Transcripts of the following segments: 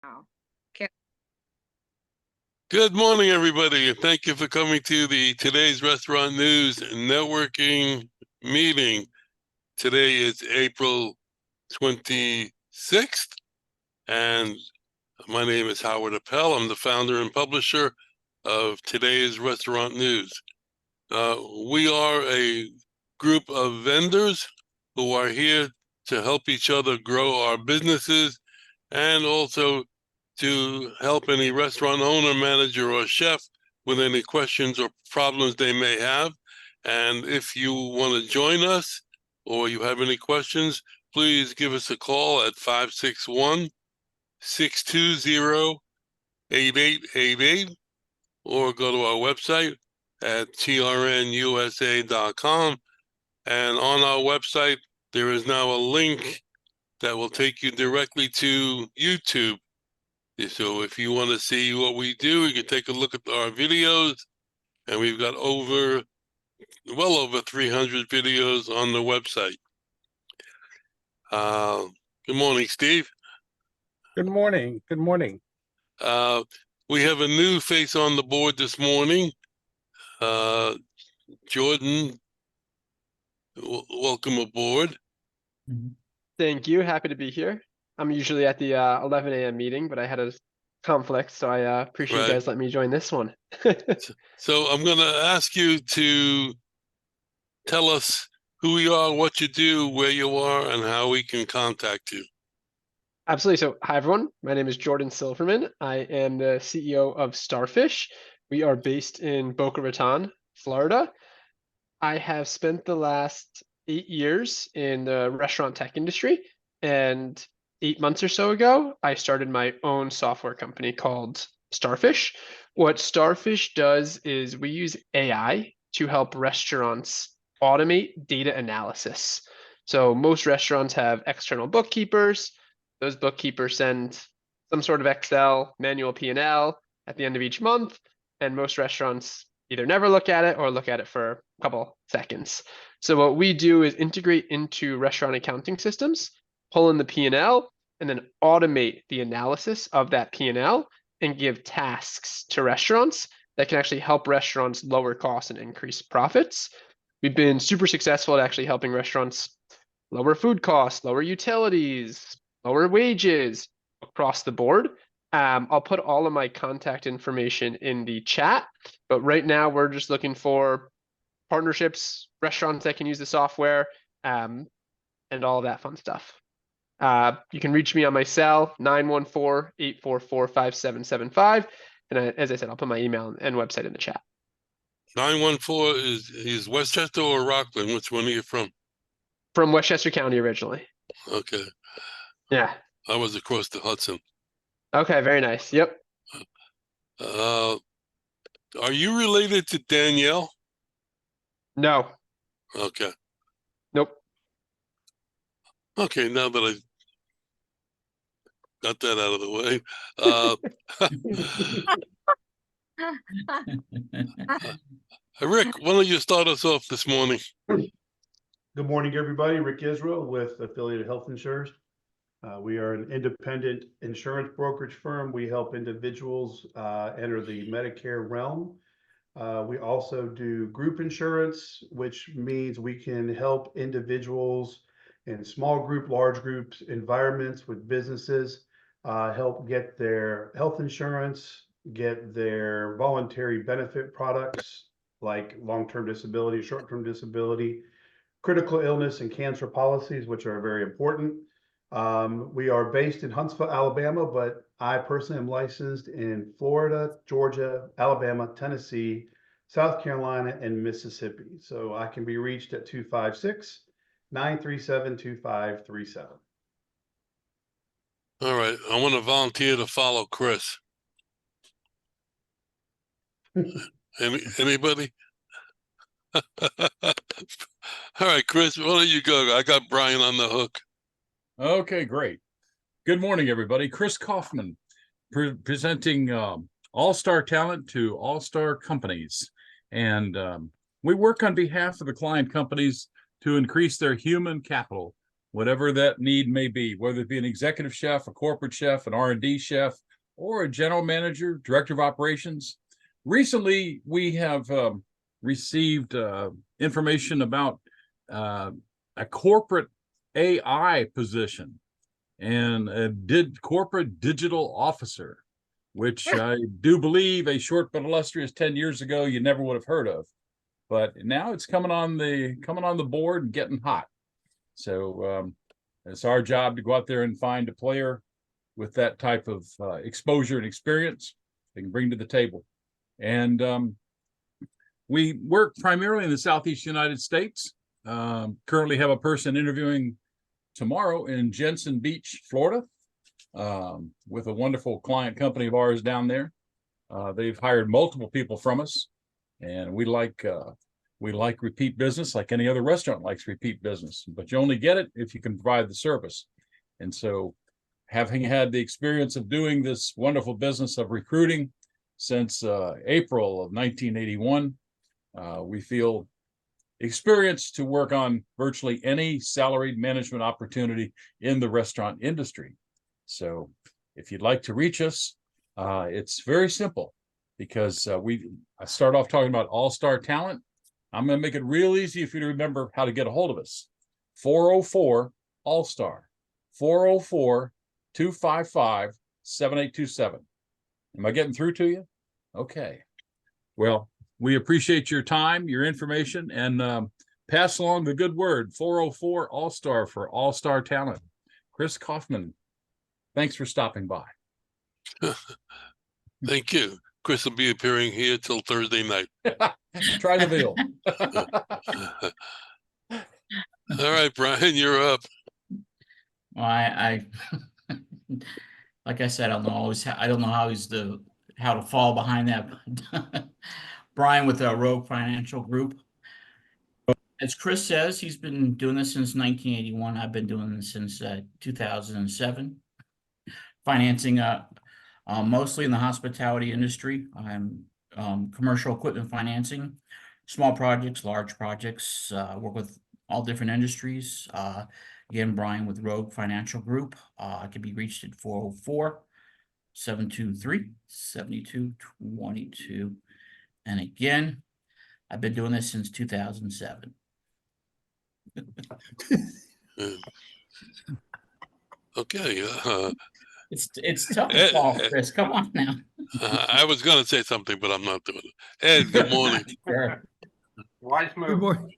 Wow. Okay. Good morning, everybody, and thank you for coming to the Today's Restaurant News Networking meeting. Today is April 26th, and my name is Howard Appel. I'm the founder and publisher of Today's Restaurant News. We are a group of vendors who are here to help each other grow our businesses and also to help any restaurant owner, manager, or chef with any questions or problems they may have. And if you want to join us or you have any questions, please give us a call at 561-620-8888 or go to our website at trnusa.com. And on our website, there is now a link that will take you directly to YouTube. So if you want to see what we do, you can take a look at our videos, and we've got well over 300 videos on the website. Good morning, Steve. Good morning. Good morning. We have a new face on the board this morning. Jordan, welcome aboard. Thank you. Happy to be here. I'm usually at the 11 a.m. meeting, but I had a conflict, so I appreciate you guys letting me join this one. So I'm going to ask you to tell us who you are, what you do, where you are, and how we can contact you. Absolutely. So, hi everyone. My name is Jordan Silverman. I am the CEO of Starfish. We are based in Boca Raton, Florida. I have spent the last 8 years in the restaurant tech industry, and 8 months or so ago, I started my own software company called Starfish. What Starfish does is we use AI to help restaurants automate data analysis. So most restaurants have external bookkeepers. Those bookkeepers send some sort of Excel manual P&L at the end of each month, and most restaurants either never look at it or look at it for a couple seconds. So what we do is integrate into restaurant accounting systems, pull in the P&L, and then automate the analysis of that P&L and give tasks to restaurants that can actually help restaurants lower costs and increase profits. We've been super successful at actually helping restaurants lower food costs, lower utilities, lower wages across the board. I'll put all of my contact information in the chat, but right now we're just looking for partnerships, restaurants that can use the software, and all of that fun stuff. You can reach me on my cell, 914-844-5775. And as I said, I'll put my email and website in the chat. 914 is Westchester or Rockland? Which one are you from? From Westchester County originally. Okay. Yeah. I was across the Hudson. Okay, very nice. Yep. Are you related to Danielle? No. Okay. Nope. Okay, now that I got that out of the way. Rick, why don't you start us off this morning? Good morning, everybody. Rick Israel with Affiliated Health Insurers. We are an independent insurance brokerage firm. We help individuals enter the Medicare realm. We also do group insurance, which means we can help individuals in small group, large groups, environments with businesses, help get their health insurance, get their voluntary benefit products like long-term disability, short-term disability, critical illness and cancer policies, which are very important. We are based in Huntsville, Alabama, but I personally am licensed in Florida, Georgia, Alabama, Tennessee, South Carolina, and Mississippi. So I can be reached at 256-937-2537. All right. I want to volunteer to follow Chris. Anybody? All right, Chris, why don't you go? I got Brian on the hook. Okay, great. Good morning, everybody. Chris Kaufman, presenting all-star talent to all-star companies. And we work on behalf of the client companies to increase their human capital whatever that need may be, whether it be an executive chef, a corporate chef, an R&D chef, or a general manager, director of operations. Recently, we have received information about a corporate AI position and a corporate digital officer, which I do believe a short but illustrious 10 years ago you never would have heard of. But now it's coming on the board and getting hot. So it's our job to go out there and find a player with that type of exposure and experience they can bring to the table. And we work primarily in the Southeast United States. Currently have a person interviewing tomorrow in Jensen Beach, Florida, with a wonderful client company of ours down there. They've hired multiple people from us, and we like repeat business, like any other restaurant likes repeat business, but you only get it if you can provide the service. And so, having had the experience of doing this wonderful business of recruiting since April of 1981, we feel experienced to work on virtually any salaried management opportunity in the restaurant industry. So if you'd like to reach us, it's very simple, because I start off talking about all-star talent. I'm going to make it real easy for you to remember how to get a hold of us. 404 All-Star, 404-255-7827. Am I getting through to you? Okay. Well, we appreciate your time, your information, and pass along the good word. 404 All-Star for all-star talent. Chris Kaufman, thanks for stopping by. Thank you. Chris will be appearing here till Thursday night. Try the veal. All right, Brian, you're up. Well, I like I said, I don't know how to fall behind that. Brian with Rogue Financial Group. As Chris says, he's been doing this since 1981. I've been doing this since 2007. Financing mostly in the hospitality industry. I'm commercial equipment financing, small projects, large projects, work with all different industries. Again, Brian with Rogue Financial Group. I can be reached at 404-723-7222. And again, I've been doing this since 2007. Okay. It's tough to fall, Chris. Come on now. I was going to say something, but I'm not doing it. Ed, good morning. Sure. Wise Good move. morning.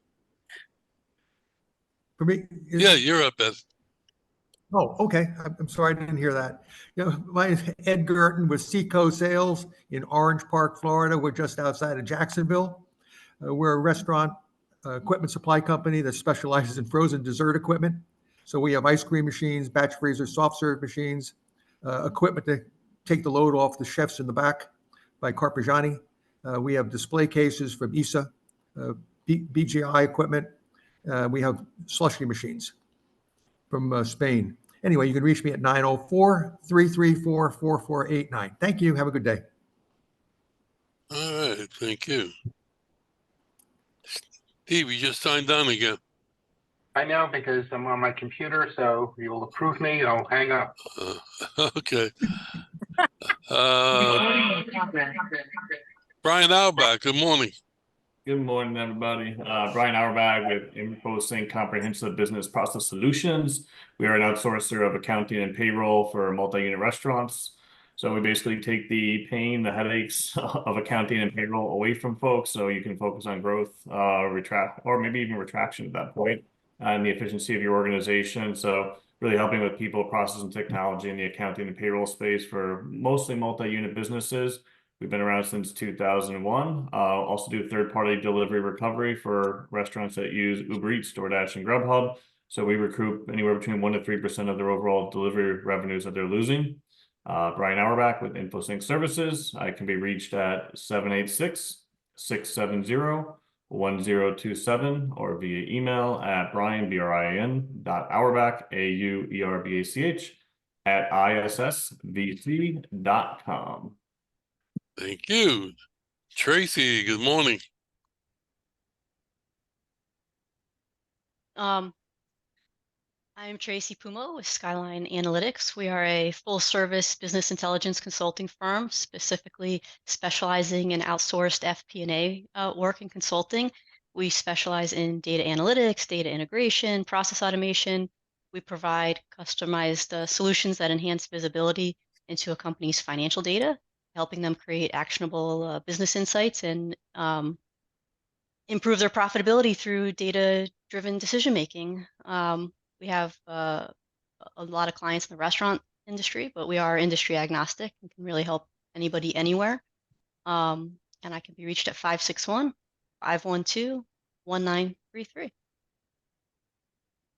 For me? Yeah, you're up, Ed. Oh, okay. I'm sorry, I didn't hear that. My name's Ed Gerton with Seaco Sales in Orange Park, Florida. We're just outside of Jacksonville. We're a restaurant equipment supply company that specializes in frozen dessert equipment. So we have ice cream machines, batch freezer, soft serve machines, equipment to take the load off the chefs in the back by Carpigiani. We have display cases from ISA, BGI equipment. We have slushy machines from Spain. Anyway, you can reach me at 904-334-4489. Thank you. Have a good day. All right, thank you. Steve, you just signed on again. I know because I'm on my computer, so you will approve me. I'll hang up. Okay. Brian Albach, good morning. Good morning, everybody. Brian Auerbach with InfoSync Comprehensive Business Process Solutions. We are an outsourcer of accounting and payroll for multi-unit restaurants. So we basically take the pain, the headaches of accounting and payroll away from folks, so you can focus on growth, or maybe even retraction at that point, and the efficiency of your organization. So really helping with people, process, and technology in the accounting and payroll space for mostly multi-unit businesses. We've been around since 2001. Also do third-party delivery recovery for restaurants that use Uber Eats, DoorDash, and Grubhub. So we recoup anywhere between 1% to 3% of their overall delivery revenues that they're losing. Brian Auerbach with InfoSync Services. I can be reached at 786-670-1027 or via email at brian.auerbach, AUERBACH, at issvc.com. Thank you. Tracy, good morning. I I'm Tracy Pumo with Skyline Analytics. We are a full-service business intelligence consulting firm, specifically specializing in outsourced FP&A work and consulting. We specialize in data analytics, data integration, process automation. We provide customized solutions that enhance visibility into a company's financial data, helping them create actionable business insights and improve their profitability through data-driven decision making. We have a lot of clients in the restaurant industry, but we are industry agnostic and can really help anybody anywhere. And I can be reached at 561-512-1933.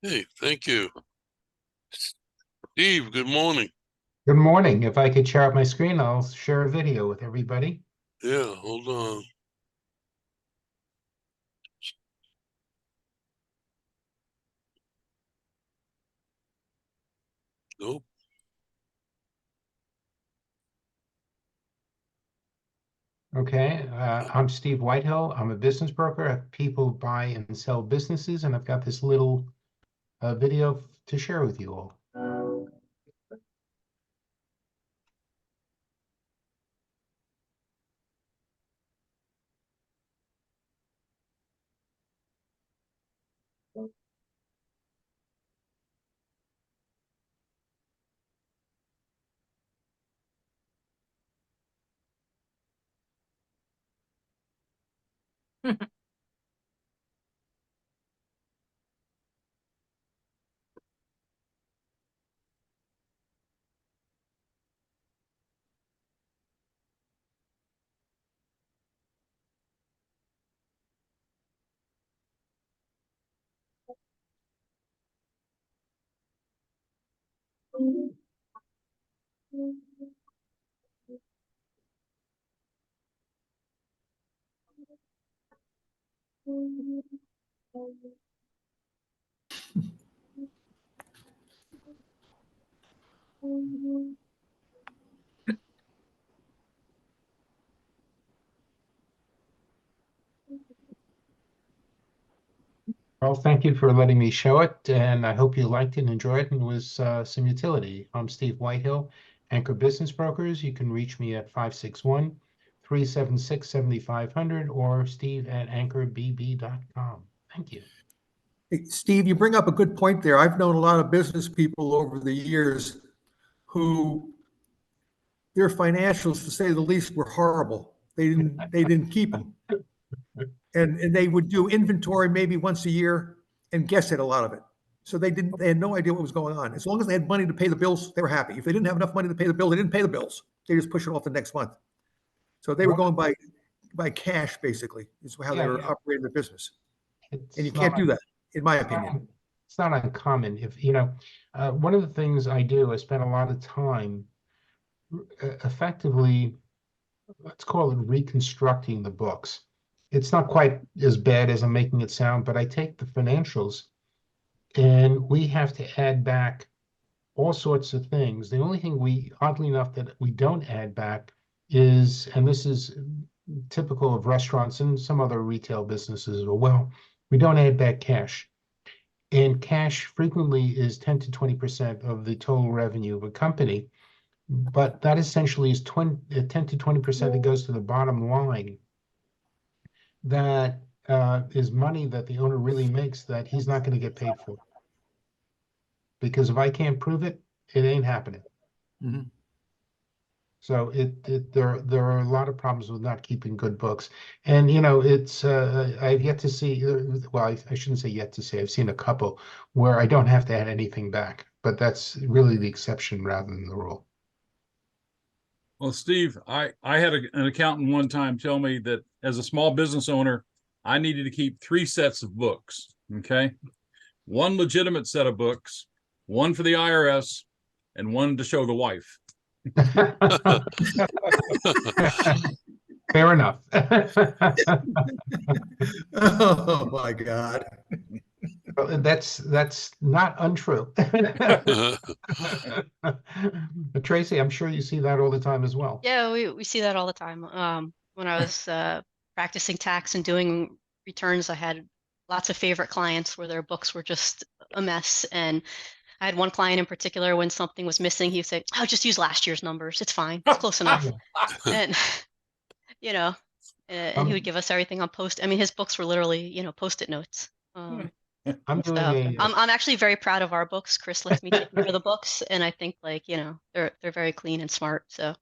Hey, thank you. Steve, good morning. Good morning. If I could share out my screen, I'll share a video with everybody. Yeah, hold on. Nope. Okay, I'm Steve Whitehill. I'm a business broker. I have people buy and sell businesses, and I've got this little video to share with you all. Well, thank you for letting me show it, and I hope you liked it and enjoyed it and was some utility. I'm Steve Whitehill, Anchor Business Brokers. You can reach me at 561-376-7500 or steve@anchorbb.com. Thank you. Hey, Steve, you bring up a good point there. I've known a lot of business people over the years who their financials, to say the least, were horrible. They didn't keep them. And they would do inventory maybe once a year and guess at a lot of it. So they had no idea what was going on. As long as they had money to pay the bills, they were happy. If they didn't have enough money to pay the bill, they didn't pay the bills. They just push it off the next month. So they were going by cash, basically, is how they were operating the business. And you can't do that, in my opinion. It's not uncommon. If you know, one of the things I do, I spend a lot of time effectively, let's call it reconstructing the books. It's not quite as bad as I'm making it sound, but I take the financials and we have to add back all sorts of things. The only thing oddly enough, that we don't add back is, and this is typical of restaurants and some other retail businesses as well, we don't add back cash. And cash frequently is 10 to 20% of the total revenue of a company. But that essentially is 10 to 20% that goes to the bottom line. That is money that the owner really makes that he's not going to get paid for. Because if I can't prove it, it ain't happening. Mhm. So there are a lot of problems with not keeping good books. And, you know, it's I've yet to see, well, I shouldn't say yet to see, I've seen a couple where I don't have to add anything back. But that's really the exception rather than the rule. Well, Steve, I had an accountant one time tell me that as a small business owner, I needed to keep 3 sets of books. Okay. One legitimate set of books, one for the IRS, and one to show the wife. Fair enough. Oh my God. That's not untrue. Tracy, I'm sure you see that all the time as well. Yeah, we see that all the time. When I was practicing tax and doing returns, I had lots of favorite clients where their books were just a mess. And I had one client in particular, when something was missing, he would say, "Oh, just use last year's numbers. It's fine. It's close enough." And, you know, and he would give us everything on I mean, his books were literally, Post-it notes. I'm doing So I'm actually very proud of our books. Chris lets me take over the books, and I think, like, they're very clean and smart. So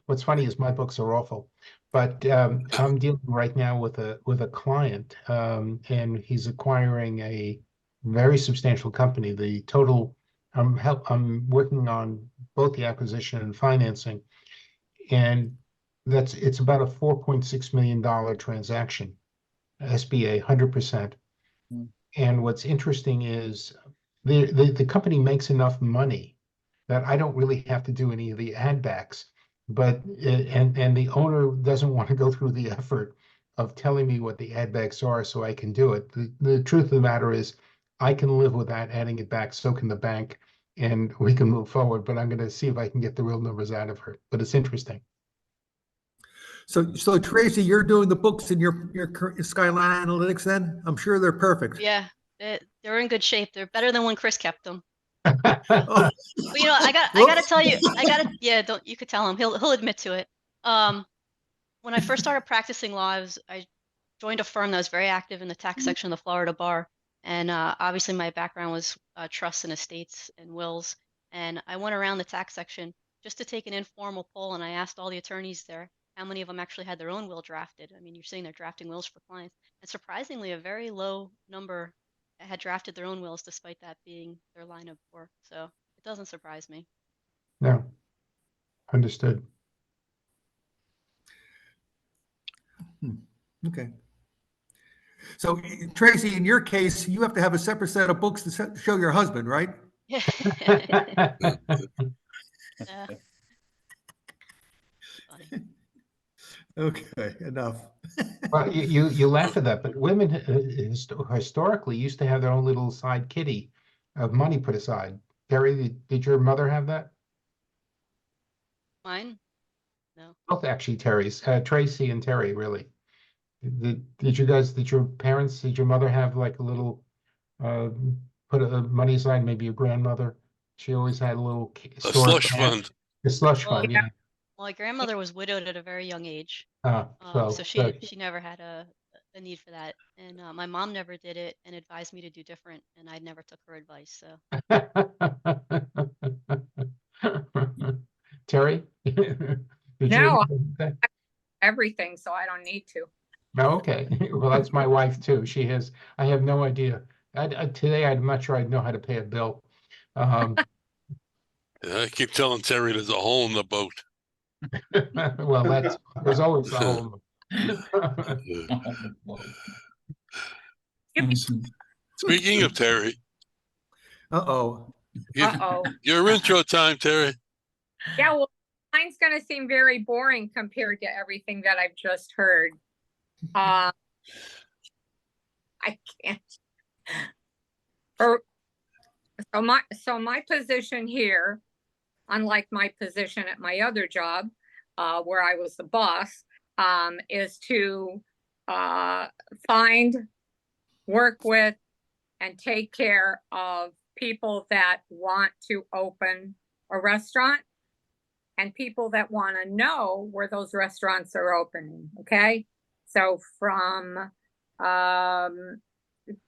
what's funny is my books are awful, but I'm dealing right now with a client, and he's acquiring a very substantial company. The total I'm working on both the acquisition and financing, and it's about a $4.6 million transaction, SBA 100%. And what's interesting is the company makes enough money that I don't really have to do any of the ad backs, but and the owner doesn't want to go through the effort of telling me what the ad backs are so I can do it. The truth of the matter is I can live without adding it back, so can the bank, and we can move forward, but I'm going to see if I can get the real numbers out of her. But it's interesting. So Tracy, you're doing the books in your Skyline Analytics then? I'm sure they're perfect. yeah, they're in good shape. They're better than when Chris kept them. Oh, But I gotta whoops. tell you, yeah, don't, you could tell him. He'll admit to it. When I first started practicing law, I joined a firm that was very active in the tax section of the Florida bar. And obviously my background was trusts and estates and wills. And I went around the tax section just to take an informal poll, and I asked all the attorneys there how many of them actually had their own will drafted. I mean, you're saying they're drafting wills for clients. And surprisingly, a very low number had drafted their own wills, despite that being their line of work. So it doesn't surprise me. No, understood. Okay. So Tracy, in your case, you have to have a separate set of books to show your husband, right? Yeah. Funny. Okay, enough. Well, you laugh at that, but women historically used to have their own little side kitty of money put aside. Terry, did your mother have that? Mine? No. Both actually, Terry's, Tracy and Terry, really. Did your parents, did your mother have like a little, put a money aside, maybe your grandmother? She always had a little A store. slush fund. A slush Well, fund, yeah. Well, my grandmother was widowed at a very young age. So So she never had a need for that. And my mom never did it and advised me to do different, and I never took her advice. So Terry? Did No, you? everything, so I don't need to. Oh, okay. Well, that's my wife too. I have no idea. Today, I'm not sure I'd know how to pay a bill. I keep telling Terry there's a hole in the boat. Well, there's always a hole. Speaking of Terry, Uh-oh. Uh-oh. your intro time, Terry. Yeah, well, mine's going to seem very boring compared to everything that I've just heard. I can't. So my position here, unlike my position at my other job, where I was the boss, is to find, work with, and take care of people that want to open a restaurant and people that want to know where those restaurants are opening. Okay. So from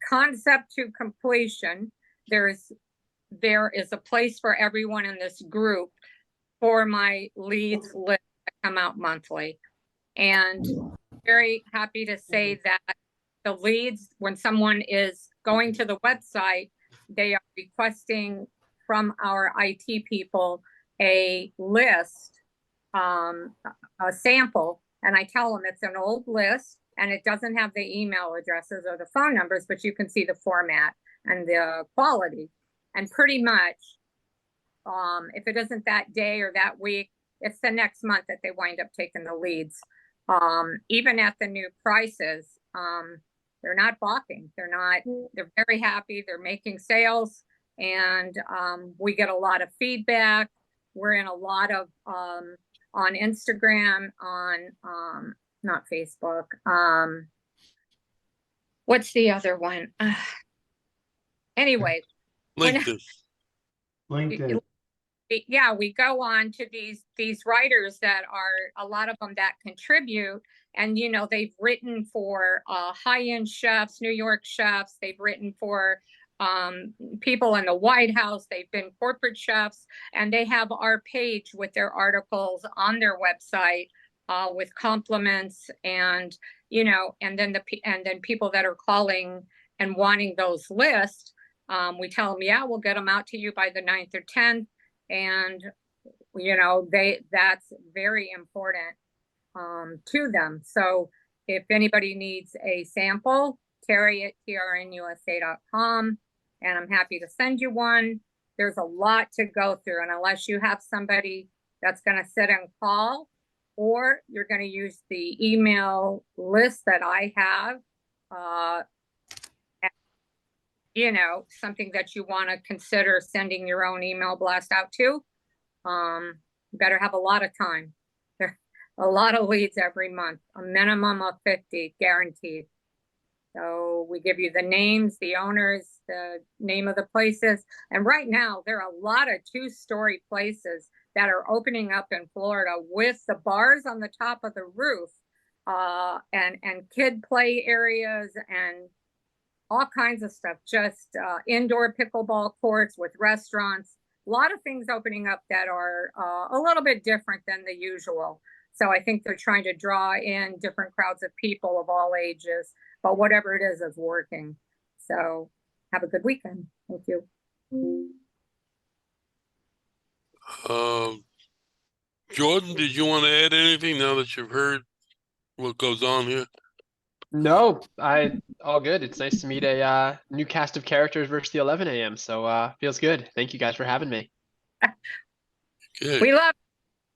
concept to completion, there is a place for everyone in this group for my leads list that come out monthly. And very happy to say that the leads, when someone is going to the website, they are requesting from our IT people a list, a sample, and I tell them it's an old list and it doesn't have the email addresses or the phone numbers, but you can see the format and the quality. And pretty much, if it isn't that day or that week, it's the next month that they wind up taking the leads. Even at the new prices, they're not balking. They're very happy. They're making sales, and we get a lot of feedback. We're in a lot of, on Instagram, on, not Facebook. What's the other one? Anyway, when LinkedIn. LinkedIn. yeah, we go on to these writers that are a lot of them that contribute, and you know, they've written for high-end chefs, New York chefs, they've written for people in the White House, they've been corporate chefs, and they have our page with their articles on their website with compliments, and you know, and then people that are calling and wanting those lists, we tell them, yeah, we'll get them out to you by the 9th or 10th. And you know, that's very important to them. So if anybody needs a sample, Terry at trnusa.com, and I'm happy to send you one. There's a lot to go through, and unless you have somebody that's going to sit and call, or you're going to use the email list that I have, you know, something that you want to consider sending your own email blast out to, you better have a lot of time. There are a lot of leads every month, a minimum of 50 guaranteed. So we give you the names, the owners, the name of the places. And right now there are a lot of 2-story places that are opening up in Florida with the bars on the top of the roof, and kid play areas and all kinds of stuff, just indoor pickleball courts with restaurants, a lot of things opening up that are a little bit different than the usual. So I think they're trying to draw in different crowds of people of all ages, but whatever it is working. So have a good weekend. Thank you. Jordan, did you want to add anything now that you've heard what goes on here? No, all good. It's nice to meet a new cast of characters versus the 11 a.m. So feels good. Thank you guys for having me. Good. We love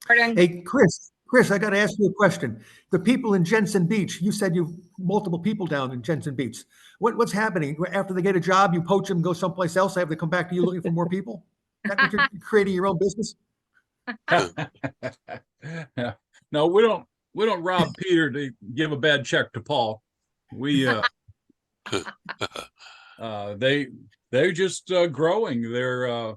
you, Jordan. Hey, Chris, I got to ask you a question. The people in Jensen Beach, you said you've multiple people down in Jensen Beach. What's happening? After they get a job, you poach them, go someplace else, they have to come back to you looking for more people? Is that what you're creating your own business? No, we don't rob Peter to give a bad check to Paul. We they're just growing. They're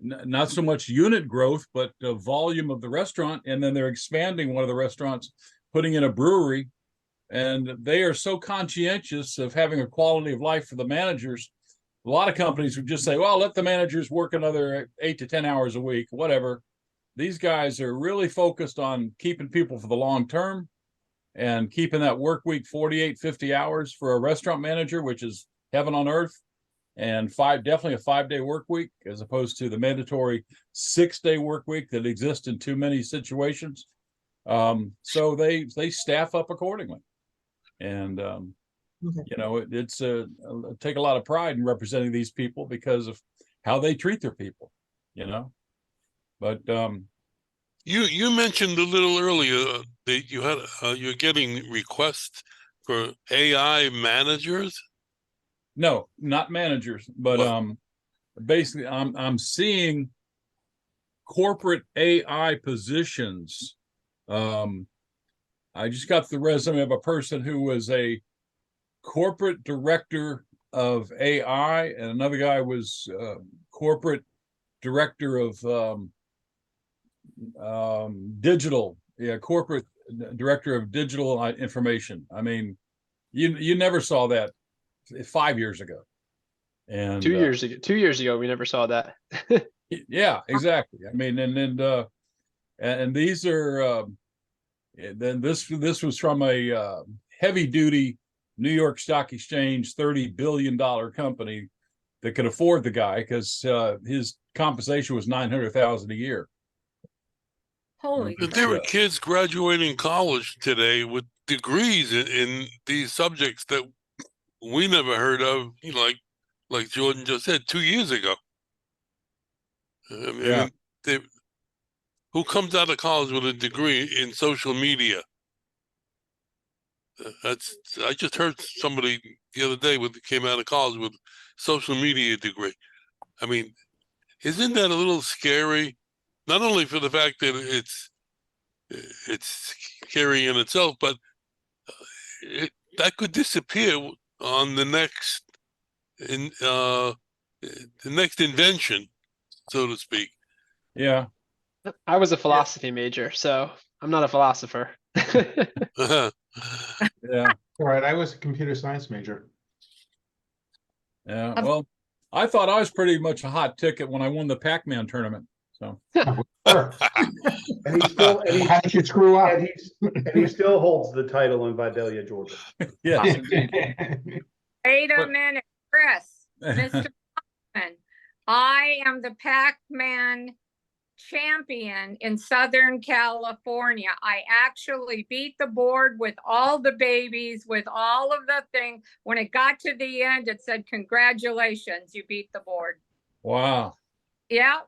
not so much unit growth, but the volume of the restaurant, and then they're expanding one of the restaurants, putting in a brewery, and they are so conscientious of having a quality of life for the managers. A lot of companies would just say, well, let the managers work another 8 to 10 hours a week, whatever. These guys are really focused on keeping people for the long term and keeping that work week 48, 50 hours for a restaurant manager, which is heaven on earth, and definitely a 5-day work week as opposed to the mandatory 6-day work week that exists in too many situations. So they staff up accordingly. And, you know, it's take a lot of pride in representing these people because of how they treat their people, you know. But you mentioned a little earlier that you had you're getting requests for AI managers. No, not managers, but What? basically I'm seeing corporate AI positions. I just got the resume of a person who was a corporate director of AI, and another guy was corporate director of digital, corporate director of digital information. I mean, you never saw that 5 years ago. And 2 years ago, we never saw that. yeah, exactly. I mean, and these are then this was from a heavy duty New York Stock Exchange $30 billion company that could afford the guy because his compensation was $900,000 a year. Holy But there were kids graduating college today with degrees in these subjects that we never heard of, you know, like Jordan just said 2 years ago. I mean, who comes out of college with a degree in social media? I just heard somebody the other day came out of college with social media degree. I mean, isn't that a little scary? Not only for the fact that it's scary in itself, but that could disappear on the next the next invention, so to speak. Yeah. I was a philosophy major, so I'm not a philosopher. Yeah. All right, I was a computer science major. Yeah. Well, I thought I was pretty much a hot ticket when I won the Pac-Man tournament. So Sure. And he still, How did you screw up? and he still holds the title in Vidalia, Georgia. yes, indeed. Wait a But- minute, Chris, Mr. Hoffman. I am the Pac-Man champion in Southern California. I actually beat the board with all the babies, with all of the thing. When it got to the end, it said, congratulations, you beat the board. Wow. Yeah,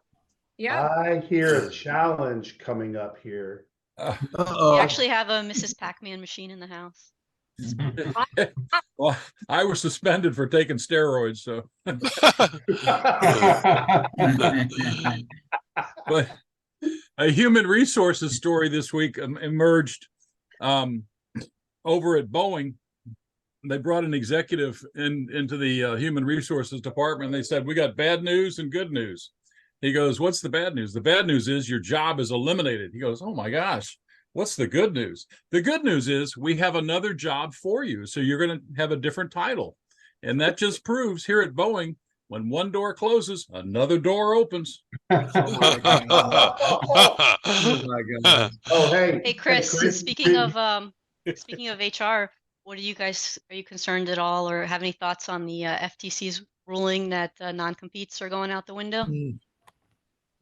yeah. I hear a challenge coming up here. We Uh-oh. actually have a Mrs. Pac-Man machine in the house. Well, I was suspended for taking steroids, so but a human resources story this week emerged over at Boeing. They brought an executive into the human resources department. And they said, we got bad news and good news. He goes, what's the bad news? The bad news is your job is eliminated. He goes, oh my gosh, what's the good news? The good news is we have another job for you. So you're going to have a different title. And that just proves here at Boeing, when one door closes, another door opens. Oh my God. Oh my God. Oh, hey. Hey, Chris, speaking of HR, what are you concerned at all or have any thoughts on the FTC's ruling that non-competes are going out the window?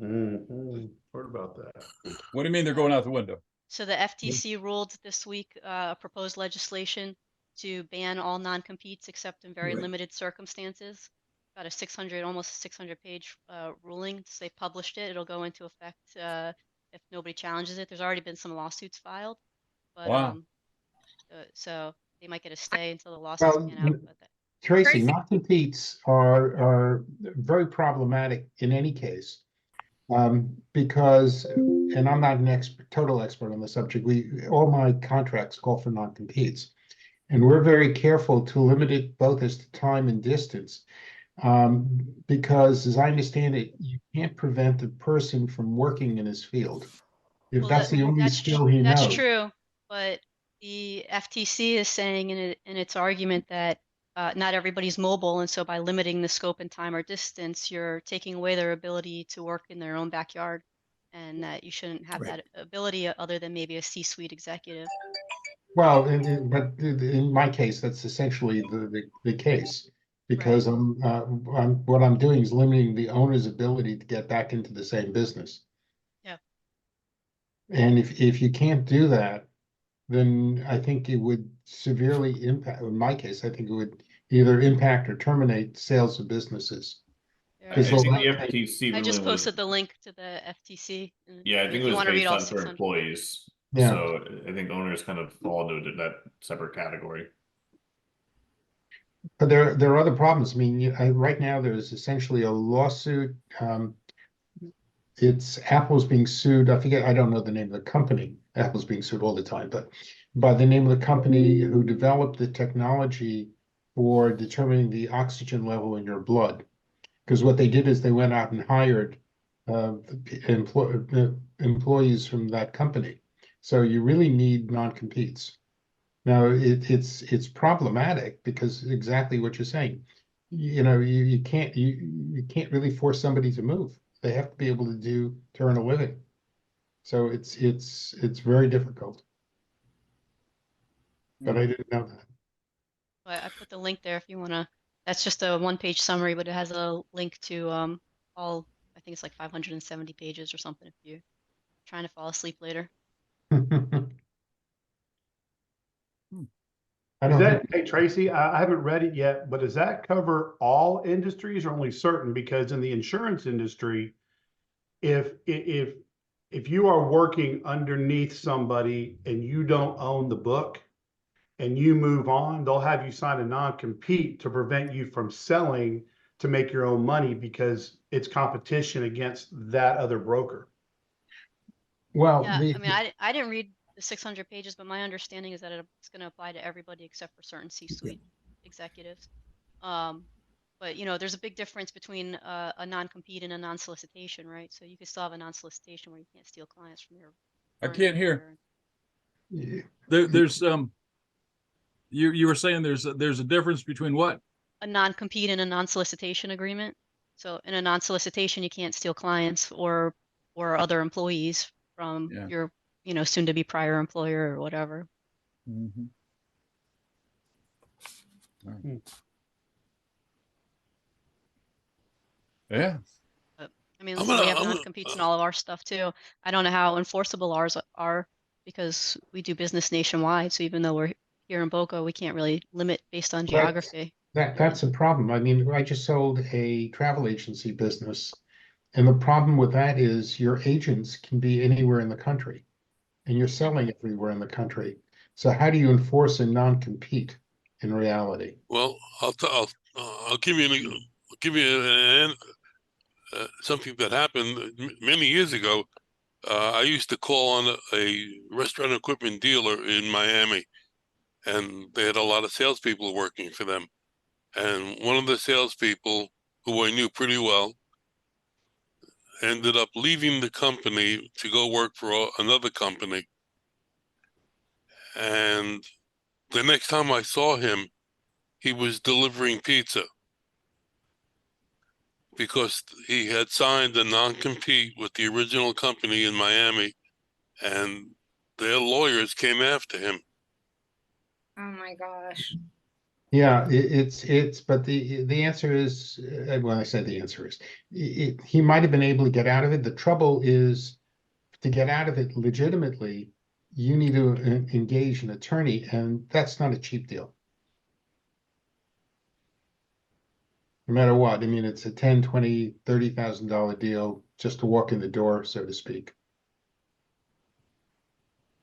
Heard about that. What do you mean they're going out the window? So the FTC ruled this week proposed legislation to ban all non-competes except in very Right. limited circumstances. About a almost 600 page ruling. So they published it. It'll go into effect if nobody challenges it. There's already been some lawsuits filed, but Wow. so they might get a stay until the lawsuits Well, pan out. But Tracy, Tracy. non-competes are very problematic in any case. Because, and I'm not an total expert on the subject, all my contracts call for non-competes. And we're very careful to limit it both as to time and distance. Because as I understand it, you can't prevent the person from working in his field. If well, that's the only that's skill he that's knows. true. But the FTC is saying in its argument that not everybody's mobile, and so by limiting the scope and time or distance, you're taking away their ability to work in their own backyard, and that you shouldn't have Right. that ability other than maybe a C-suite executive. Well, but in my case, that's essentially the case. Because what I'm doing is limiting the owner's ability to get back into the same business. Yeah. And if you can't do that, then I think it would severely impact, in my case, I think it would either impact or terminate sales of businesses. I Because think they'll the not take- FTC I just ruling was, posted the link to the FTC. yeah, I if think it you was want to read based all on for 600. employees. Yeah. So I think owners kind of fall into that separate category. But there are other problems. I mean, right now there's essentially a lawsuit. It's Apple's being sued. I forget, I don't know the name of the company. Apple's being sued all the time, but by the name of the company who developed the technology for determining the oxygen level in your blood. Because what they did is they went out and hired employees from that company. So you really need non-competes. Now it's problematic because exactly what you're saying. You can't really force somebody to move. They have to be able to earn a living. So it's very difficult. But I didn't know that. But I put the link there if you want to. That's just a one-page summary, but it has a link to all. I think it's like 570 pages or something. If you're trying to fall asleep later. I don't think Hey, Tracy, I haven't read it yet, but does that cover all industries or only certain? Because in the insurance industry, if you are working underneath somebody and you don't own the book and you move on, they'll have you sign a non-compete to prevent you from selling to make your own money because it's competition against that other broker. well Yeah, I mean, I didn't read the 600 pages, but my understanding is that it's going to apply to everybody except for certain C-suite executives. But But there's a big difference between a non-compete and a non-solicitation, right? So you could still have a non-solicitation where you can't steal clients from your I current can't hear. employer. There's you were saying there's a difference between what? A non-compete and a non-solicitation agreement. So in a non-solicitation, you can't steal clients or other employees from Yeah. your soon to be prior employer or whatever. Mhm. Hmm. Yeah. But, I mean, I'm listen, we gonna, have I'm gonna, non-competes in all of our stuff too. I don't know how enforceable ours are because we do business nationwide. So even though we're here in Boca, we can't really limit based on geography. That's a problem. I mean, I just sold a travel agency business, and the problem with that is your agents can be anywhere in the country, and you're selling everywhere in the country. So how do you enforce a non-compete in reality? well, I'll give you something that happened many years ago. I used to call on a restaurant equipment dealer in Miami, and they had a lot of salespeople working for them. And one of the salespeople, who I knew pretty well, ended up leaving the company to go work for another company. And the next time I saw him, he was delivering pizza because he had signed a non-compete with the original company in Miami, and their lawyers came after him. Oh my gosh. Yeah, but the answer is, well, I said the answer is, he might have been able to get out of it. The trouble is, to get out of it legitimately, you need to engage an attorney, and that's not a cheap deal. No matter what, I mean, it's a 10, 20, $30,000 deal just to walk in the door, so to speak.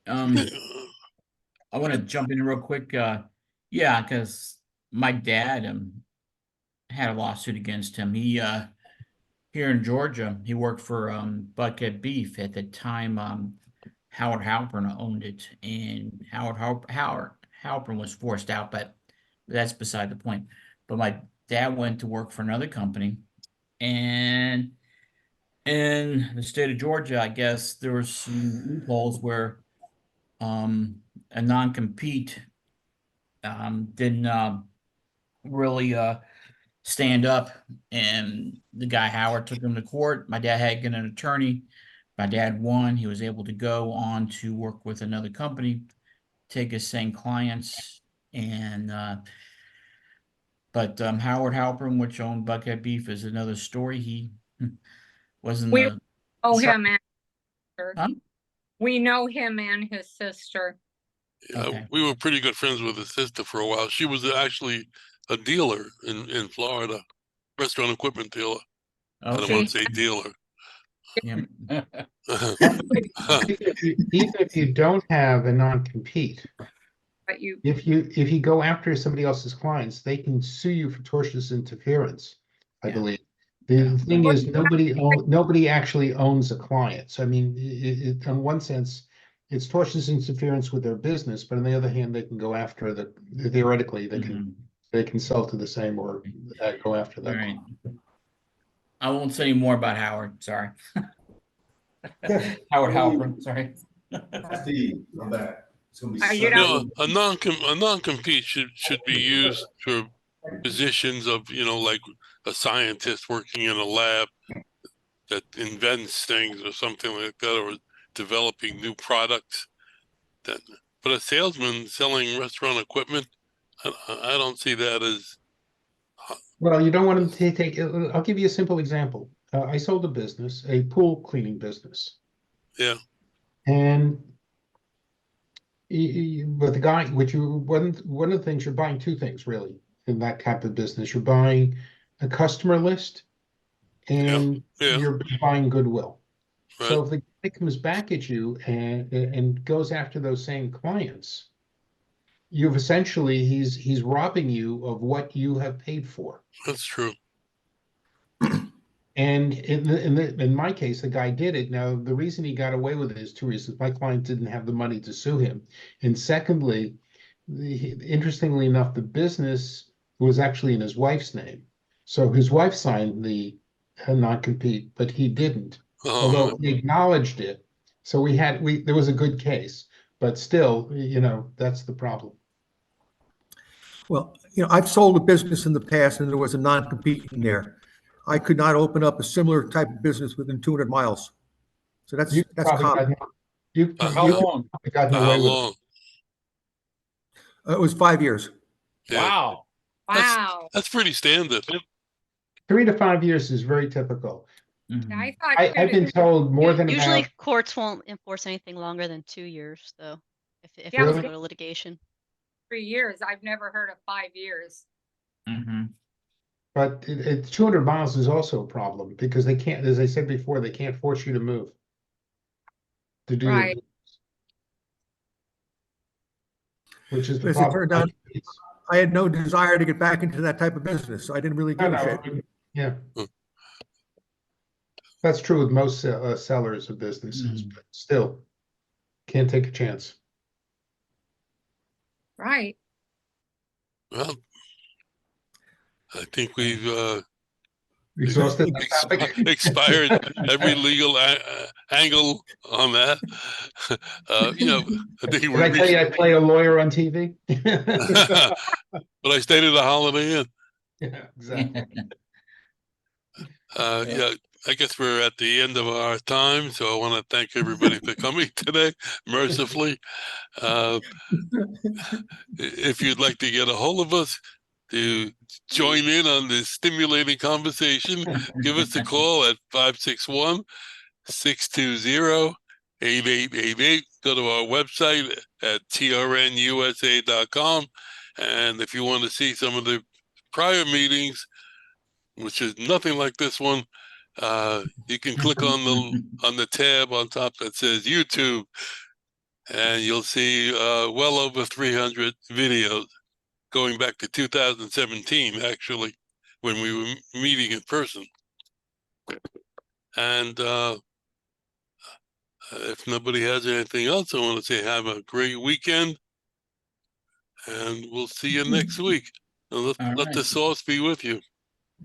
I want to jump in real quick. Yeah, because my dad had a lawsuit against him. He here in Georgia, he worked for Buckhead Beef at the time. Howard Halpern owned it, and Howard Halpern was forced out, but that's beside the point. But my dad went to work for another company, and in the state of Georgia, I guess there were some loopholes where a non-compete didn't really stand up, and the guy Howard took him to court. My dad had to get an attorney. My dad won. He was able to go on to work with another company, take his same clients, and but Howard Halpern, which owned Buckhead Beef, is another story. He was in We the know him and Huh? we know him and his sister. Okay. We were pretty good friends with his sister for a while. She was actually a dealer in Florida, restaurant equipment dealer. I don't Okay. want to say dealer. Yeah. Even if you don't have a non-compete, But you, if you go after somebody else's clients, they can sue you for tortious interference, I Yeah. believe. Yeah. The thing is, nobody actually owns a client. So I mean, in one sense, it's tortious interference with their business, but on the other hand, they can go after theoretically they can sell to the same or go after All that. right. I won't say any more about Howard. Sorry. Howard Halpern. Sorry. Steve, I'm back. It's gonna be you You know, know, a non-compete should be used for positions of, like a scientist working in a lab that invents things or something like that, or developing new products. But a salesman selling restaurant equipment, I don't see that as. Well, you don't want them to take. I'll give you a simple example. I sold a business, a pool cleaning business, Yeah, and but the guy, one of the things you're buying, two things really in that type of business. You're buying a customer list, and yeah, you're buying goodwill. right. So if the guy comes back at you and goes after those same clients, you've essentially he's robbing you of what you have paid for. That's true. And in my case, the guy did it. Now, the reason he got away with it is two reasons. My client didn't have the money to sue him. And secondly, interestingly enough, the business was actually in his wife's name. So his wife signed the non-compete, but he didn't, although he acknowledged it. So there was a good case, but still, that's the problem. Well, I've sold a business in the past and there was a non-compete in there. I could not open up a similar type of business within 200 miles. So that's Probably common. How long? gotten How away with it. long? It was 5 years. Yeah, Wow. Wow. that's pretty standard. 3 to 5 years is very typical. Mhm. I thought I've been told more than Usually about, courts won't enforce anything longer than 2 years, though, if Yeah, it doesn't Really? go to litigation. 3 years. I've never heard of 5 years. Mhm. but 200 miles is also a problem because they can't, as I said before, they can't force you to move. To do your Right. business, which is the As it problem. turned out, I had no desire to get back into that type of business, so I didn't really give a shit. Yeah. That's true with most sellers of businesses, Mhm. but still can't take a chance. Right. Well, I think we've Exhausted the topic. expired every legal angle on that. I think Did I tell you I play a lawyer on TV? but I stayed at a Holiday Inn. Yeah, exactly. Yeah, I guess we're at the end of our time, so I want to thank everybody for coming today, mercifully. If you'd like to get a hold of us to join in on this stimulating conversation, give us a call at 561-620-8888. Go to our website at trnusa.com. And if you want to see some of the prior meetings, which is nothing like this one, you can click on the tab on top that says YouTube, and you'll see well over 300 videos going back to 2017, actually, when we were meeting in person. And if nobody has anything else, I want to say have a great weekend, and we'll see you next week. And let the sauce be with you.